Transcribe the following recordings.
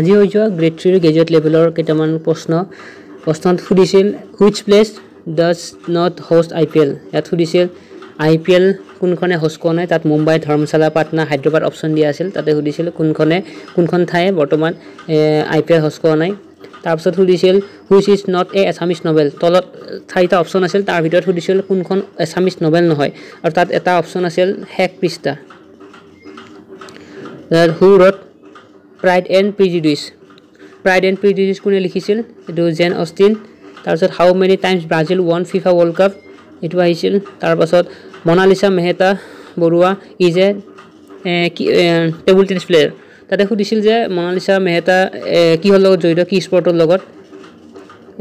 আজি হৈ যোৱা গ্ৰেড 3 গ্ৰেজুৱেট লেভেলৰ কেইটামান প্ৰশ্নত সুধিছিল which place does not host IPL ইয়াত সুধিছিল IPL কোনখনে হোষ্ট কৰা নাই তাত মুম্বাই ধৰ্মশালা পাটনা হায়দৰাবাদ অপচন দিয়া আছিল তাতে সুধিছিল কোনখন ঠায়ে বৰ্তমান IPL হোষ্ট কৰা নাই তাৰপিছত সুধিছিল which is not a Assamese novel তলত চাৰিটা অপচন আছিল তাৰ ভিতৰত সুধিছিল কোনখন এছামিজ নভেল নহয় আৰু তাত এটা অপচন আছিল শেষ পৃষ্ঠা হু ৰট Pride and Prejudice কোনে লিখিছিল এটো জেন অস্টিন তাৰপিছত how many times Brazil won FIFA World Cup এটো আহিছিল তাৰপিছত Monalisa Mehta Baruah is a table tennis player তাতে সুধিছিল যে মনালিসা মেহতা কিহৰ লগত জড়িত কি স্পৰ্টৰ লগত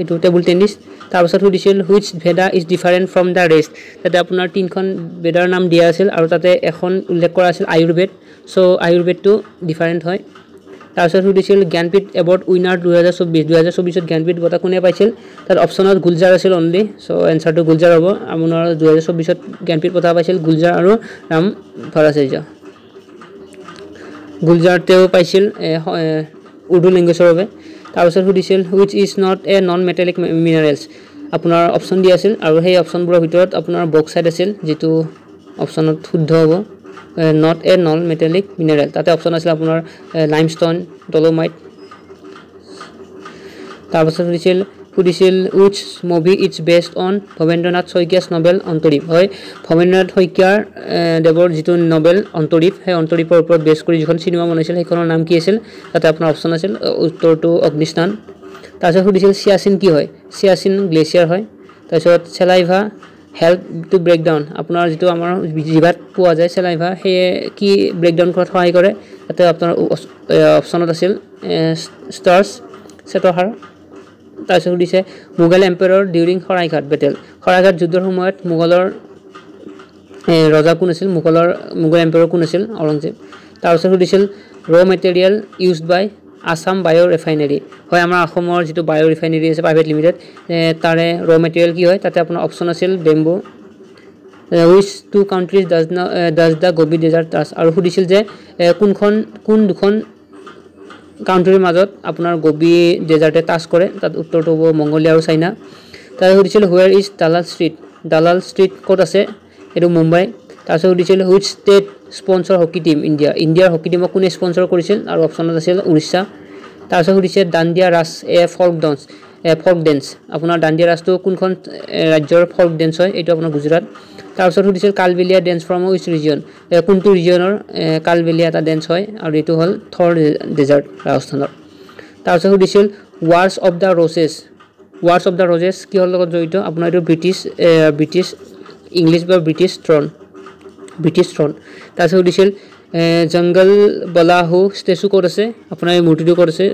এটো টেবুল টেনিছ তাৰপিছত সুধিছিল হুইচ ভেদা is different from da rest তাতে আপোনাৰ তিনখন বেদাৰ নাম দিয়া আছিল আৰু তাতে এখন উল্লেখ কৰা আছিল আয়ুৰ্বেদ সো আয়ুৰ্বেদটো ডিফাৰেন্ট হয় তাৰপিছত সুধিছিল জ্ঞানপীঠ এৱাৰ্ড উইনাৰ 2024 জ্ঞানপীঠ বঁটা কোনে পাইছিল তাত অপচনত গুলজাৰ আছিল অনলি সো এনসাৰটো গুলজাৰ হ'ব আপোনাৰ 2024 জ্ঞানপীঠ বঁটা পাইছিল গুলজাৰ আৰু ৰাম ভৰাচাৰ্য গুলজাৰ তেও পাইছিল উৰ্দু ল্যাঙ্গুৱেজৰ বাবে তাৰপিছত সুধিছিল which is not a non metallic minerals আপোনাৰ অপচন দিয়া আছিল আৰু সেই অপচনবোৰৰ ভিতৰত আপোনাৰ বক্সাইট আছিল যেটো অপচনত শুদ্ধ হ'ব not a non metallic mineral তাতে অপচন আছিল আপোনাৰ লাইমস্টোন ডলোমাইট তাৰপিছত সুধিছিল which movie is based on Bhabendranath শইকীয়া's novel অন্তৰীপ হয় ভবেন্দ্ৰনাথ শইকীয়াৰ দেৱৰ যেটো নভেল অন্তৰীপ সেই অন্তৰীপৰ ওপৰত বেছ কৰি যিখন সিনেমা বনাইছিল সেইখনৰ নাম কি আছিল তাতে আপোনাৰ অপচন আছিল উত্তৰটো অগ্নিস্নান তাৰপিছত সুধিছিল সিয়াচিন কি হয় সিয়াচিন গ্লেচিয়াৰ হয় তাৰপিছত সেলাইভা হেল্প টু ব্ৰেক ডাউন আপোনাৰ যেটো আমাৰ জিভাত পোৱা যায় সেলাইভা হে কি ব্ৰেক ডাউন কৰাত সহায় কৰে তাতে আপোনাৰ অপচনত আছিল ষ্টাৰ্ছ সেতহাৰ তাৰপিছত সুধিছে Mughal empire during Saraighat battle Saraighat যুদ্ধৰ সময়ত মোগলৰ ৰজা কোন আছিল মোগল এম্পায়াৰ কোন আছিল ঔৰংজেব তাৰপিছত সুধিছিল ৰ মেটেৰিয়েল ইউজড বাই আসাম বায়ো ৰিফাইনাৰী হয় আমাৰ অসমৰ যেটো বায়ো ৰিফাইনাৰী আছে প্ৰাইভেট লিমিটেড তাৰে ৰ মেটেৰিয়েল কি হয় তাতে আপোনাৰ অপচন আছিল bamboo which two countries does the Gobi desert touch আৰু সুধিছিল যে কোন দুখন কাউন্ট্ৰিৰ মাজত আপোনাৰ গোবি ডেজাৰ্টে টাচ কৰে তাত উত্তৰটো হ'ব মংগোলিয়া আৰু চাইনা তাৰ সুধিছিল where is দালাল ষ্ট্ৰীট ক'ত আছে এটো মুম্বাই তাৰপিছত সুধিছিল which state sponsor hockey team ইণ্ডিয়াৰ হকি টিমক কোনে স্পন্সৰ কৰিছিল আৰু অপচনত আছিল উৰিষ্যা তাৰপিছত সুধিছে দাণ্ডিয়া ৰাস ফল্ক ডেন্স আপোনাৰ দাণ্ডিয়া ৰাসটো কোনখন ৰাজ্যৰ ফল্ক ডেন্স হয় এটো আপোনাৰ গুজৰাট তাৰপিছত সুধিছিল Kalbelia dance from which region কোনটো ৰিজনৰ কালবেলিয়া এটা ডেন্স হয় আৰু এটো হল থৰ ডেজাৰ্ট ৰাজস্থানৰ তাৰপিছত সুধিছিল ওয়াৰ্স অফ দা ৰজেছ কিহৰ লগত জড়িত আপোনাৰ এটো ব্ৰিটিছ ইংলিছ বা ব্ৰিটিছ থ্ৰন তাৰপিছত সুধিছিল জংগল বলাহু ষ্টেচু ক'ত আছে আপোনাৰ এই মূৰ্তিটো ক'ত আছে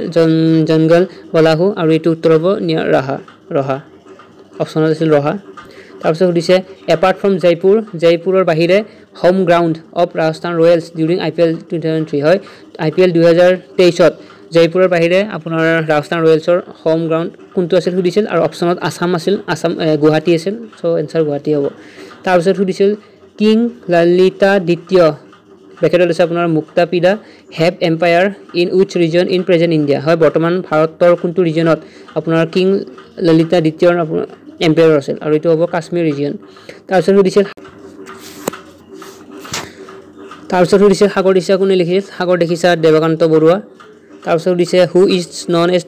জংগল বলাহু আৰু এটো উত্তৰ হ'ব নিয়াৰ ৰহা অপচনত আছিল ৰহা তাৰপিছত সুধিছে এপাৰ্ট ফ্ৰম জয়পুৰৰ বাহিৰে home ground of Rajasthan Royals during IPL 2003 হয় IPL 2023ত জয়পুৰৰ বাহিৰে আপোনাৰ ৰাজস্থান ৰয়েলছৰ হোম গ্ৰাউণ্ড কোনটো আছিল সুধিছিল আৰু অপচনত আসাম গুৱাহাটী আছিল সো এনসাৰ গুৱাহাটী হ'ব তাৰপিছত সুধিছিল কিং ললিতা দ্বিতীয় ব্ৰেকেটত আছে আপোনাৰ Muktapida have empire in which region in present India হয় বৰ্তমান ভাৰতৰ কোনটো ৰিজনত আপোনাৰ কিং ললিতা দ্বিতীয়ৰ আপোনাৰ এম্পায়াৰ আছিল আৰু এটো হ'ব কাশ্মীৰ ৰিজন তাৰপিছত সুধিছিল সাগৰ দিশা কোনে লিখিছিল সাগৰ দেখিছা দেৱকান্ত বৰুৱা তাৰপিছত সুধিছে হু ইজ নন এজ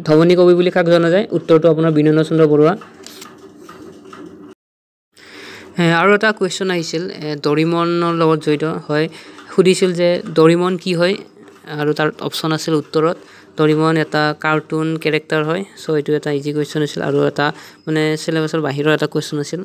ধৱনী কবি বুলি কাক জনা যায় উত্তৰটো আপোনাৰ বিনন্দ চন্দ্ৰ বৰুৱা আৰু এটা কোৱেশ্চন আহিছিল ডৰিমনৰ লগত জড়িত হয় সুধিছিল যে ডৰিমন কি হয় আৰু তাৰ অপচন আছিল উত্তৰত ডৰিমন এটা কাৰ্টুন ক্যাৰেক্টাৰ হয় সো এটো এটা ইজি কোৱেশ্চন আছিল আৰু এটা মানে সিলেবাসৰ বাহিৰৰ এটা কোৱেশ্চন আছিল